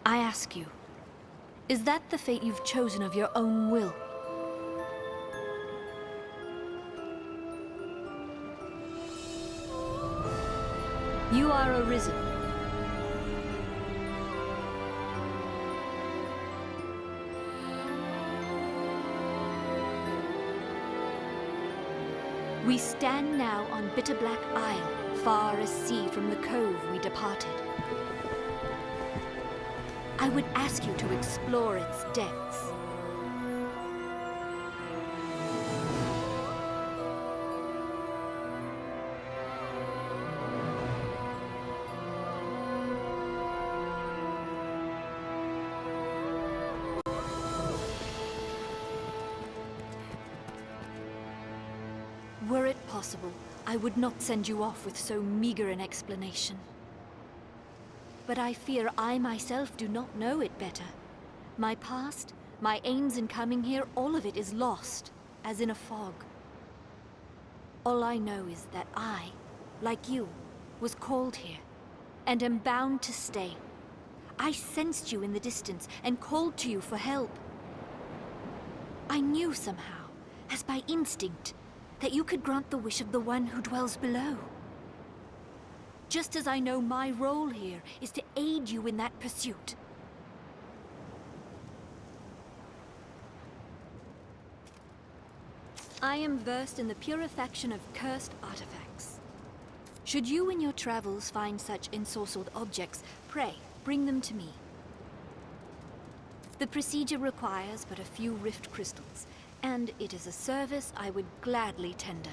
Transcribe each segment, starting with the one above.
I ask you, is that the fate you've chosen of your own will? You are arisen. We stand now on Bitterblack Isle, far as sea from the cove we departed. I would ask you to explore its depths. Were it possible, I would not send you off with so meager an explanation. But I fear I myself do not know it better. My past, my aims in coming here, all of it is lost, as in a fog. All I know is that I, like you, was called here, and am bound to stay. I sensed you in the distance, and called to you for help. I knew somehow, as by instinct, that you could grant the wish of the one who dwells below. Just as I know my role here is to aid you in that pursuit. I am versed in the purification of cursed artifacts. Should you in your travels find such ensorcelled objects, pray, bring them to me. The procedure requires but a few rift crystals, and it is a service I would gladly tender.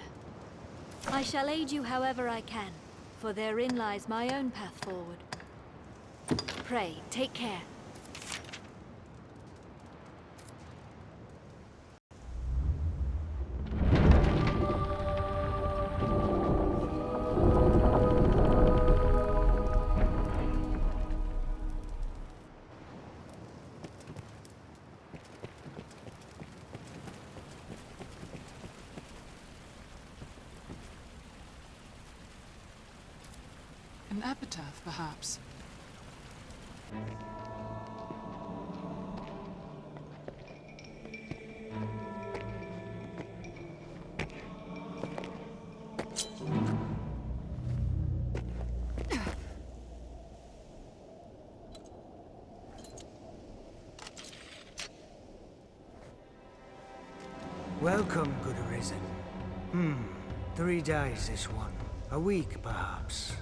I shall aid you however I can, for therein lies my own path forward. Pray, take care. An epitaph, perhaps. Welcome, good Arisen. 3 days this one. A week, perhaps.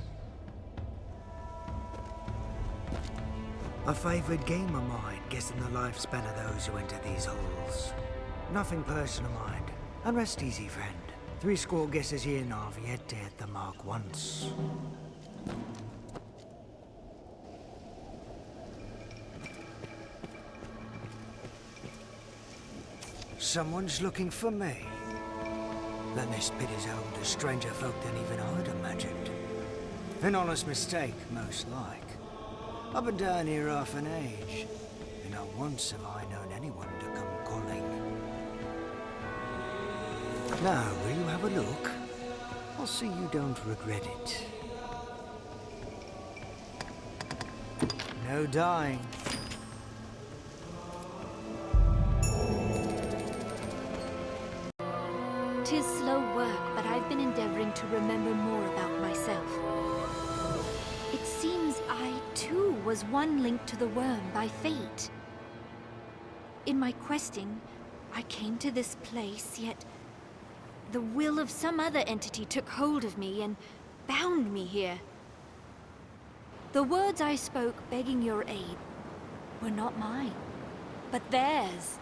A favoured game of mine, guessing the lifespan of those who enter these halls. Nothing personal, mind. And rest easy, friend. 3 score guesses here now have yet to hit the mark once. Someone's looking for me. Then this pit is home to stranger folk than even I'd imagined. An honest mistake, most like. I've been down here half an age, and not once have I known anyone to come calling. Now, will you have a look? I'll see you don't regret it. No dying. 'Tis slow work, but I've been endeavoring to remember more about myself. It seems I, too, was one linked to the worm by fate. In my questing, I came to this place, yet the will of some other entity took hold of me and bound me here. The words I spoke begging your aid were not mine, but theirs.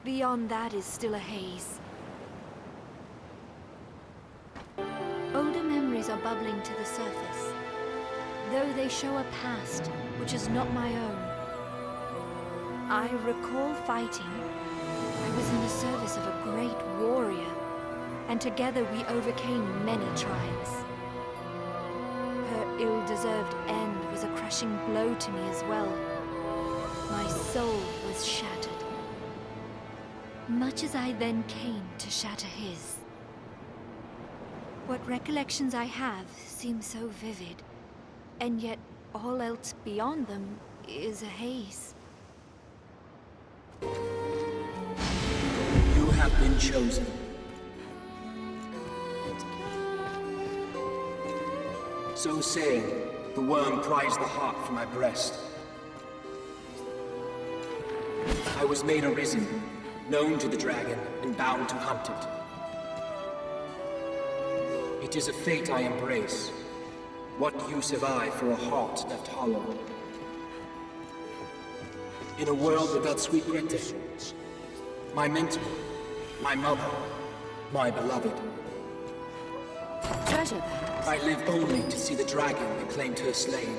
Beyond that is still a haze. Older memories are bubbling to the surface, though they show a past which is not my own. I recall fighting. I was in the service of a great warrior, and together we overcame many trials. Her ill-deserved end was a crushing blow to me as well. My soul was shattered, much as I then came to shatter his. What recollections I have seem so vivid, and yet all else beyond them is a haze. You have been chosen. So saying, the worm pries the heart from my breast. I was made Arisen, known to the dragon, and bound to hunt it. It is a fate I embrace. What use have I for a heart left hollow? In a world without sweet Grette, my mentor, my mother, my beloved. Treasure, perhaps? I live only to see the dragon that claimed her slain.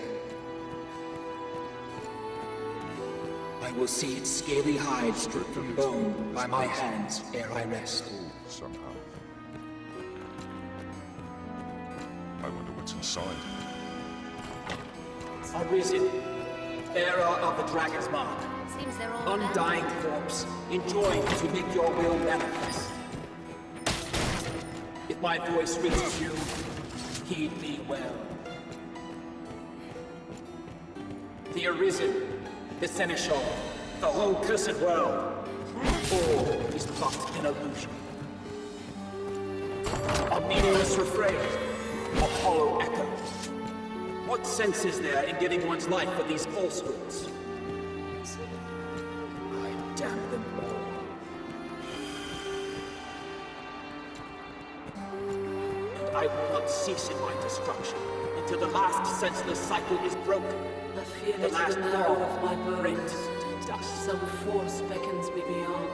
I will see its scaly hide stripped from bone by my hands ere I rest. Somehow. I wonder what's inside. Arisen, bearer of the dragon's mark. Seems they're all Undying corpse, enjoined to make your will manifest. If my voice reaches you, heed me well. The Arisen, the Seneschal, the whole cursed world, all is but an illusion. A meaningless refrain, a hollow echo. What sense is there in giving one's life for these falsehoods? I damn them all. And I will not cease in my destruction until the last senseless cycle is broken. I feel The it last in the marrow ball of my rent bones. to dust. Some force beckons me beyond.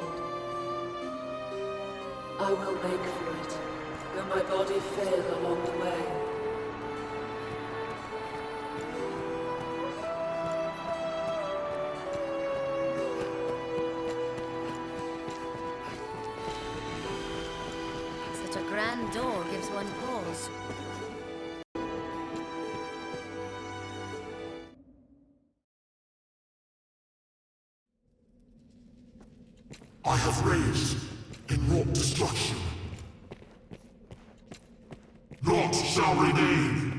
I will make for it, though my body fail along the way. Such a grand door gives one pause. I have raised and wrought destruction. Naught shall remain.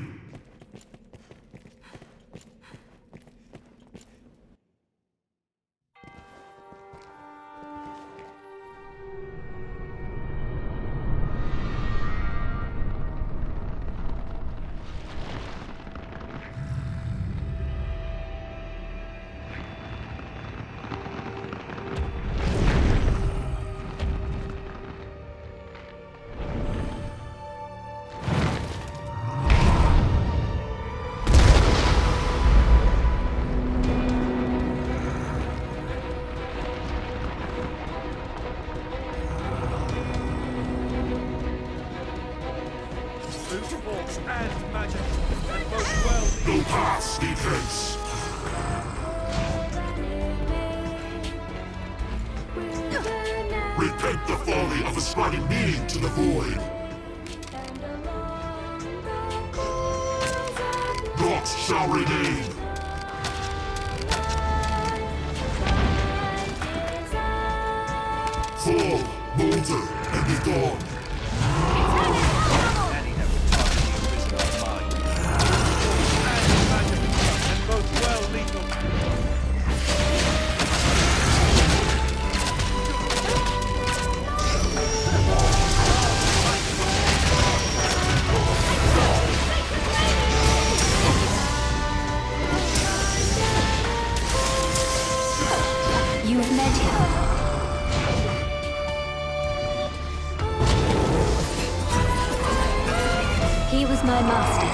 No paths need hence. Repent the folly of ascribing meaning to the void. Naught shall remain. Fall, molder, and be gone. You've met him. He was my master,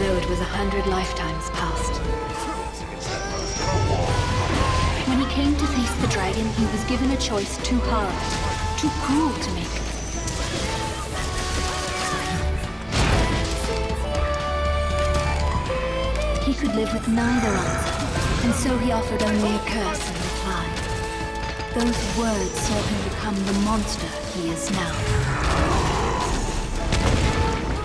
though it was 100 lifetimes past. When he came to face the dragon, he was given a choice too hard, too cruel to make. He could live with neither answer, and so he offered only a curse in reply. Those words saw him become the monster he is now.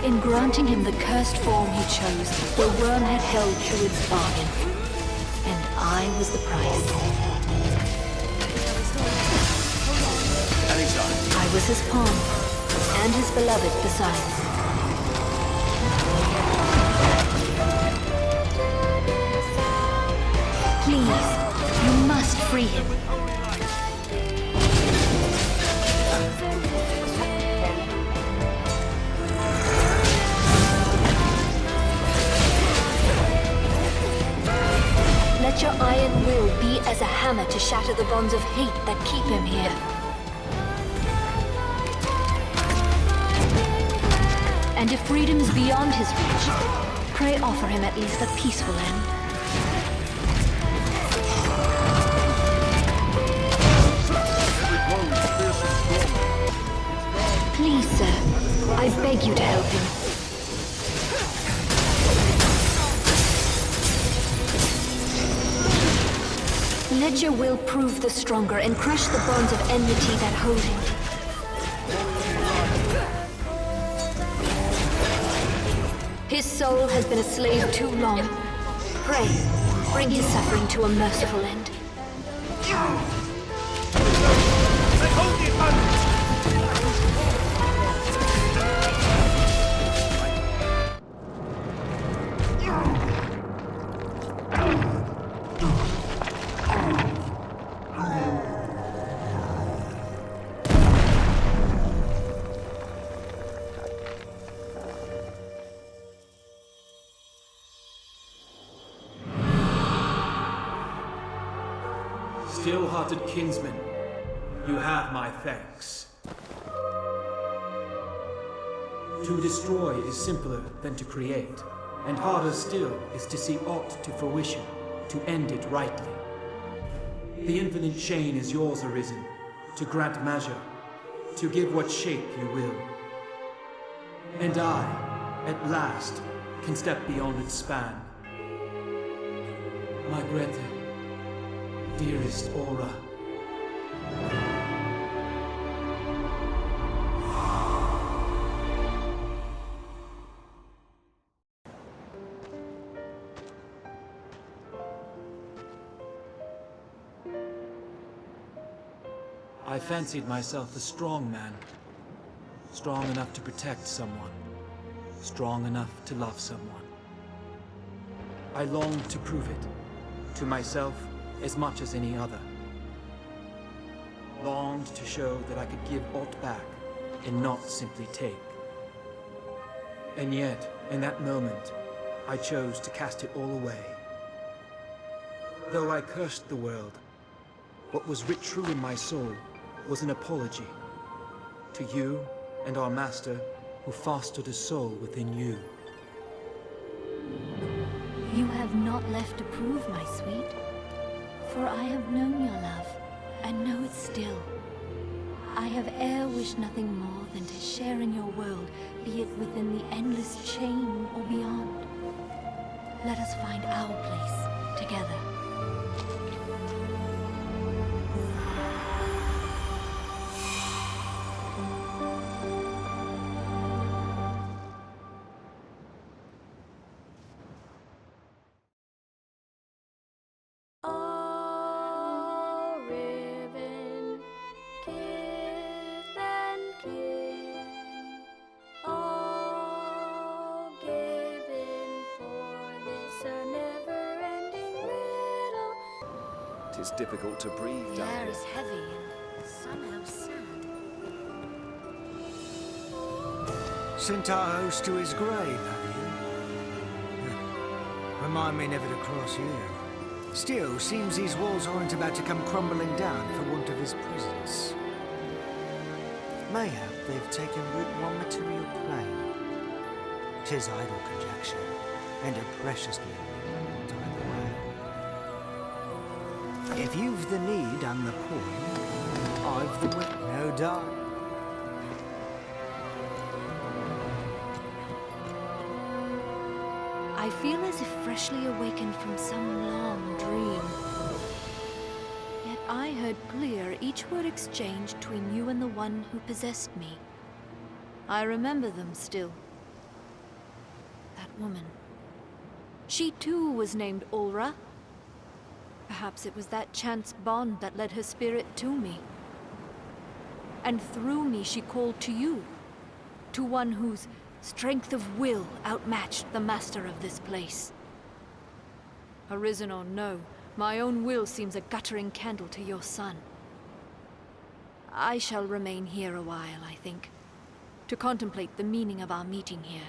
In granting him the cursed form he chose, the worm had held to its bargain, and I was the price. I was his pawn, and his beloved besides. Please, you must free him. Let your iron will be as a hammer to shatter the bonds of hate that keep him here. And if freedom's beyond his reach, pray offer him at least a peaceful end. Please, sir, I beg you to help him. Let your will prove the stronger and crush the bonds of enmity that hold him. His soul has been a slave too long. Pray, bring his suffering to a merciful end. Still-hearted kinsman, you have my thanks. To destroy is simpler than to create, and harder still is to see aught to fruition, to end it rightly. The infinite chain is yours, Arisen, to grant measure, to give what shape you will. And I, at last, can step beyond its span. My Grette, dearest Olra. I fancied myself a strong man. Strong enough to protect someone. Strong enough to love someone. I longed to prove it. To myself, as much as any other. Longed to show that I could give aught back, and not simply take. And yet, in that moment, I chose to cast it all away. Though I cursed the world, what was writ true in my soul was an apology to you and our master who fostered a soul within you. You have not left to prove, my sweet. For I have known your love, and know it still. I have e'er wished nothing more than to share in your world, be it within the endless chain or beyond. Let us find our place together. It's difficult to breathe The down air here. is heavy and somehow sad. Sent our host to his grave, have you? Remind me never to cross here. Still, seems these walls aren't about to come crumbling down for want of his presence. Mayhap they've taken root in one material plane. 'Tis idle conjecture, and a precious gift either way. If you've the need and the coin, I've the wit, no doubt. I feel as if freshly awakened from some long dream. Yet I heard clear each word exchanged between you and the one who possessed me. I remember them still. That woman. She too was named Olra. Perhaps it was that chance bond that led her spirit to me. And through me she called to you, to one whose strength of will outmatched the master of this place. Arisen or no, My own will seems a guttering candle to your sun. I shall remain here a while, I think, to contemplate the meaning of our meeting here.